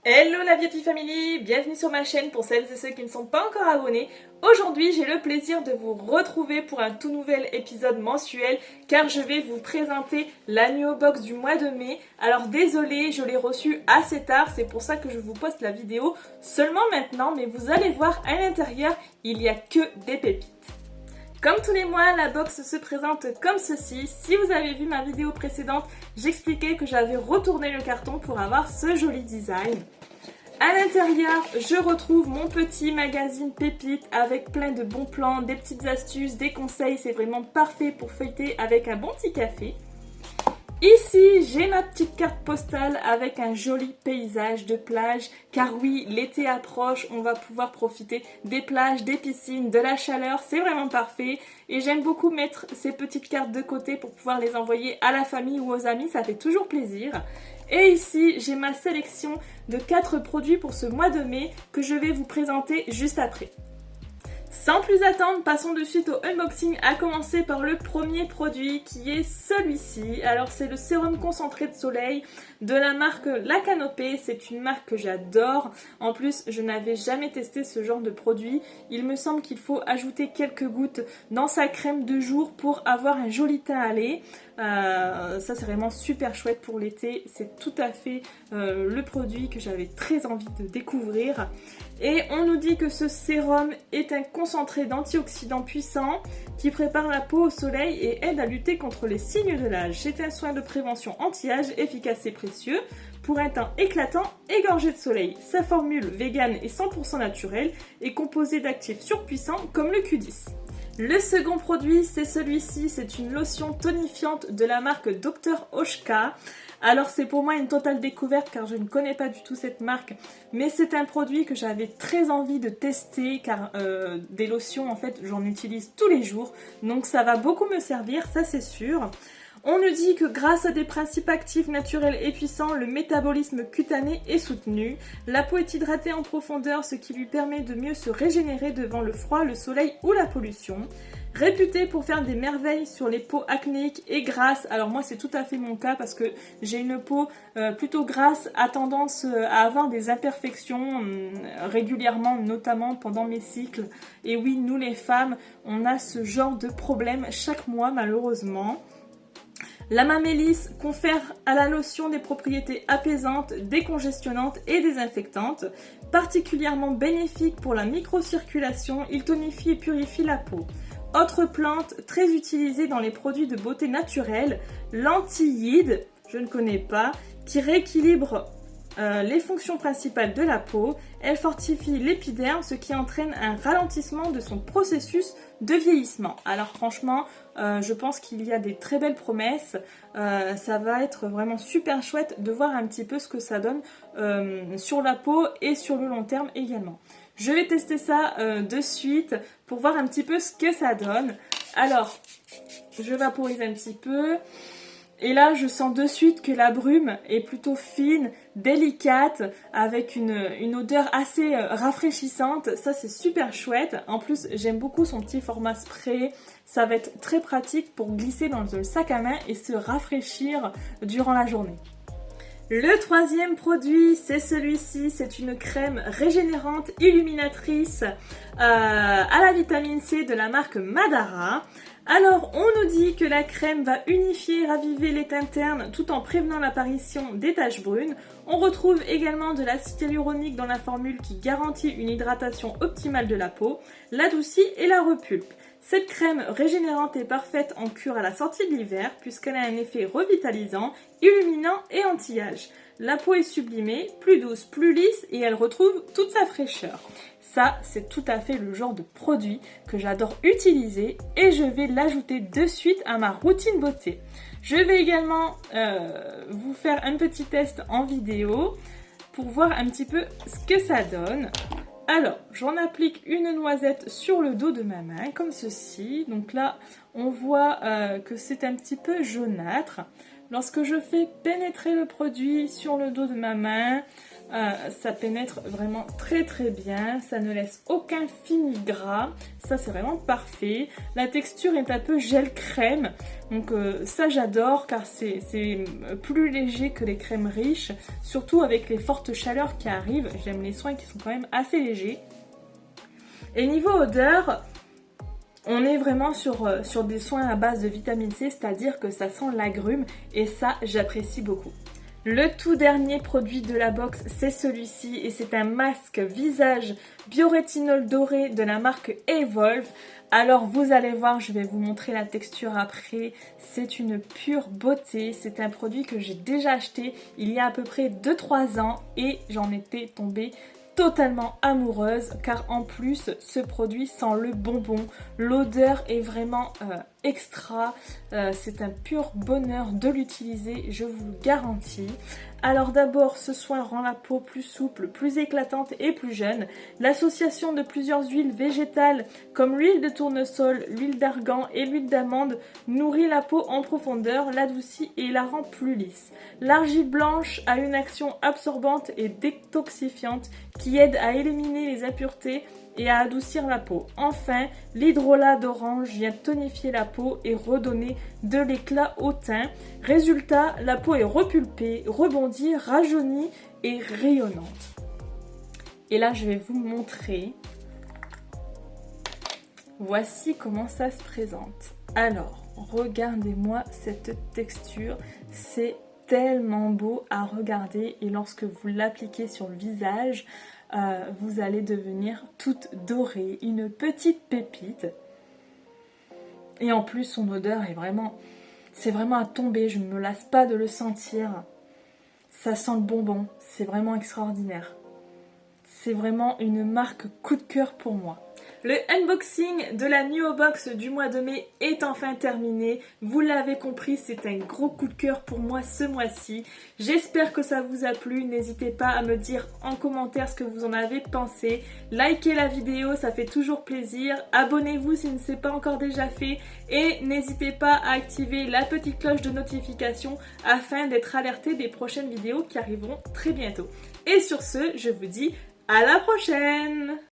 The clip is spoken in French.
Hello la Beauty Family, bienvenue sur ma chaîne pour celles et ceux qui ne sont pas encore abonnés. Aujourd'hui j'ai le plaisir de vous retrouver pour un tout nouvel épisode mensuel car je vais vous présenter la Nuo Box du mois de mai. Alors désolée, je l'ai reçue assez tard, c'est pour ça que je vous poste la vidéo seulement maintenant, mais vous allez voir à l'intérieur, il n'y a que des pépites. Comme tous les mois, la box se présente comme ceci. Si vous avez vu ma vidéo précédente, j'expliquais que j'avais retourné le carton pour avoir ce joli design. À l'intérieur, je retrouve mon petit magazine pépite avec plein de bons plans, des petites astuces, des conseils. C'est vraiment parfait pour feuilleter avec un bon petit café. Ici, j'ai ma petite carte postale avec un joli paysage de plage, car oui, l'été approche, on va pouvoir profiter des plages, des piscines, de la chaleur, c'est vraiment parfait. Et j'aime beaucoup mettre ces petites cartes de côté pour pouvoir les envoyer à la famille ou aux amis, ça fait toujours plaisir. Et ici, j'ai ma sélection de 4 produits pour ce mois de mai que je vais vous présenter juste après. Sans plus attendre, passons de suite au unboxing, à commencer par le premier produit qui est celui-ci. Alors c'est le sérum concentré de soleil de la marque La Canopée, c'est une marque que j'adore. En plus, je n'avais jamais testé ce genre de produit. Il me semble qu'il faut ajouter quelques gouttes dans sa crème de jour pour avoir un joli teint à lait. Ça c'est vraiment super chouette pour l'été, c'est tout à fait le produit que j'avais très envie de découvrir. Et on nous dit que ce sérum est un concentré d'antioxydants puissants qui prépare la peau au soleil et aide à lutter contre les signes de l'âge. C'est un soin de prévention anti-âge efficace et précieux pour un teint éclatant et gorgé de soleil. Sa formule végane et 100% naturelle est composée d'actifs surpuissants comme le Q10. Le second produit, c'est celui-ci, c'est une lotion tonifiante de la marque Dr Oshka. Alors c'est pour moi une totale découverte car je ne connais pas du tout cette marque, mais c'est un produit que j'avais très envie de tester car des lotions en fait j'en utilise tous les jours, donc ça va beaucoup me servir, ça c'est sûr. On nous dit que grâce à des principes actifs naturels et puissants, le métabolisme cutané est soutenu. La peau est hydratée en profondeur, ce qui lui permet de mieux se régénérer devant le froid, le soleil ou la pollution. Réputée pour faire des merveilles sur les peaux acnéiques et grasses, alors moi c'est tout à fait mon cas parce que j'ai une peau plutôt grasse, a tendance à avoir des imperfections régulièrement, notamment pendant mes cycles. Et oui, nous les femmes, on a ce genre de problème chaque mois malheureusement. La mamélis confère à la lotion des propriétés apaisantes, décongestionnantes et désinfectantes. Particulièrement bénéfique pour la microcirculation, il tonifie et purifie la peau. Autre plante très utilisée dans les produits de beauté naturelle, l'antillide, je ne connais pas, qui rééquilibre les fonctions principales de la peau. Elle fortifie l'épiderme, ce qui entraîne un ralentissement de son processus de vieillissement. Alors franchement, je pense qu'il y a des très belles promesses. Ça va être vraiment super chouette de voir un petit peu ce que ça donne sur la peau et sur le long terme également. Je vais tester ça de suite pour voir un petit peu ce que ça donne. Alors, je vaporise un petit peu. Et là, je sens de suite que la brume est plutôt fine, délicate, avec une odeur assez rafraîchissante. Ça, c'est super chouette. En plus, j'aime beaucoup son petit format spray. Ça va être très pratique pour glisser dans le sac à main et se rafraîchir durant la journée. Le troisième produit, c'est celui-ci, c'est une crème régénérante illuminatrice à la vitamine C de la marque Madara. Alors, on nous dit que la crème va unifier et raviver les teintes ternes tout en prévenant l'apparition des taches brunes. On retrouve également de l'acide hyaluronique dans la formule qui garantit une hydratation optimale de la peau, l'adoucit et la repulpe. Cette crème régénérante est parfaite en cure à la sortie de l'hiver puisqu'elle a un effet revitalisant, illuminant et anti-âge. La peau est sublimée, plus douce, plus lisse et elle retrouve toute sa fraîcheur. Ça, c'est tout à fait le genre de produit que j'adore utiliser et je vais l'ajouter de suite à ma routine beauté. Je vais également vous faire un petit test en vidéo pour voir un petit peu ce que ça donne. Alors, j'en applique une noisette sur le dos de ma main, comme ceci. Donc là, on voit que c'est un petit peu jaunâtre. Lorsque je fais pénétrer le produit sur le dos de ma main, ça pénètre vraiment très très bien, ça ne laisse aucun fini gras, ça c'est vraiment parfait. La texture est un peu gel crème, donc ça j'adore car c'est plus léger que les crèmes riches, surtout avec les fortes chaleurs qui arrivent. J'aime les soins qui sont quand même assez légers. Et niveau odeur, on est vraiment sur des soins à base de vitamine C, c'est-à-dire que ça sent l'agrume et ça j'apprécie beaucoup. Le tout dernier produit de la box, c'est celui-ci et c'est un masque visage biorétinol doré de la marque Evolve. Alors vous allez voir, je vais vous montrer la texture après, c'est une pure beauté, c'est un produit que j'ai déjà acheté il y a à peu près 2-3 ans et j'en étais tombée totalement amoureuse car en plus ce produit sent le bonbon, l'odeur est vraiment extra, c'est un pur bonheur de l'utiliser, je vous le garantis. Alors d'abord, ce soin rend la peau plus souple, plus éclatante et plus jeune. L'association de plusieurs huiles végétales comme l'huile de tournesol, l'huile d'argan et l'huile d'amande nourrit la peau en profondeur, l'adoucit et la rend plus lisse. L'argile blanche a une action absorbante et détoxifiante qui aide à éliminer les impuretés et à adoucir la peau. Enfin, l'hydrolat d'orange vient tonifier la peau et redonner de l'éclat au teint. Résultat, la peau est repulpée, rebondie, rajeunie et rayonnante. Et là, je vais vous montrer. Voici comment ça se présente. Alors, regardez-moi cette texture. C'est tellement beau à regarder et lorsque vous l'appliquez sur le visage, vous allez devenir toute dorée, une petite pépite. Et en plus, son odeur est vraiment, c'est vraiment à tomber. Je ne me lasse pas de le sentir. Ça sent le bonbon. C'est vraiment extraordinaire. C'est vraiment une marque coup de cœur pour moi. Le unboxing de la Nuo Box du mois de mai est enfin terminé. Vous l'avez compris, c'est un gros coup de cœur pour moi ce mois-ci. J'espère que ça vous a plu. N'hésitez pas à me dire en commentaire ce que vous en avez pensé. Likez la vidéo, ça fait toujours plaisir. Abonnez-vous si ce n'est pas encore déjà fait. Et n'hésitez pas à activer la petite cloche de notification afin d'être alerté des prochaines vidéos qui arriveront très bientôt. Et sur ce, je vous dis à la prochaine!